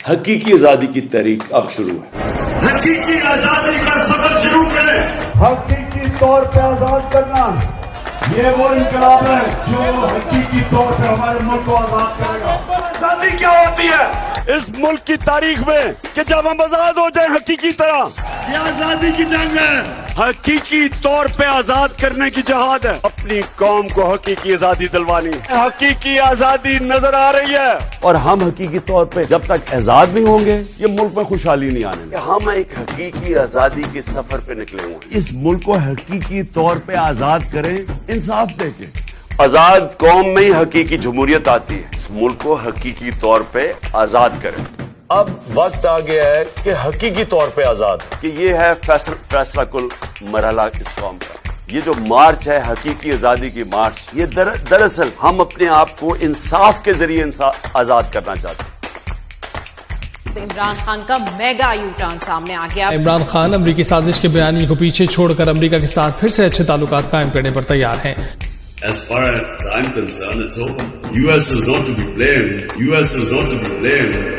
حقیقی آزادی کی تحریک اب شروع ہے. حقیقی آزادی کا سفر شروع کریں. حقیقی طور پہ آزاد کرنا یہ وہ انقلاب ہے جو حقیقی طور پہ ہمارے ملک کو آزاد کرے گا. آزادی کیا ہوتی ہے اس ملک کی تاریخ میں کہ جب ہم آزاد ہو جائیں حقیقی طرح. یہ آزادی کی جنگ ہے. حقیقی طور پہ آزاد کرنے کی جہاد ہے. اپنی قوم کو حقیقی آزادی دلوانی. حقیقی آزادی نظر آ رہی ہے اور ہم حقیقی طور پہ جب تک آزاد نہیں ہوں گے یہ ملک میں خوشحالی نہیں آنے گی. ہم ایک حقیقی آزادی کے سفر پہ نکلے ہوئے ہیں. اس ملک کو حقیقی طور پہ آزاد کریں, انصاف دے کے. آزاد قوم میں ہی حقیقی جمہوریت آتی ہے. اس ملک کو حقیقی طور پہ آزاد کریں. اب وقت آ گیا ہے کہ حقیقی طور پہ آزاد. کہ یہ ہے فیصلہ کل مرحلہ اس قوم کا. یہ جو مارچ ہے حقیقی آزادی کی مارچ, یہ دراصل ہم اپنے آپ کو انصاف کے ذریعے آزاد کرنا چاہتے ہیں. عمران خان کا میگا یو ٹرن سامنے آ گیا. عمران خان امریکی سازش کے بیانیے کو پیچھے چھوڑ کر امریکہ کے ساتھ پھر سے اچھے تعلقات قائم کرنے پر تیار ہیں. As far as I'm concerned, it's open. US is not to be blamed. US is not to be blamed.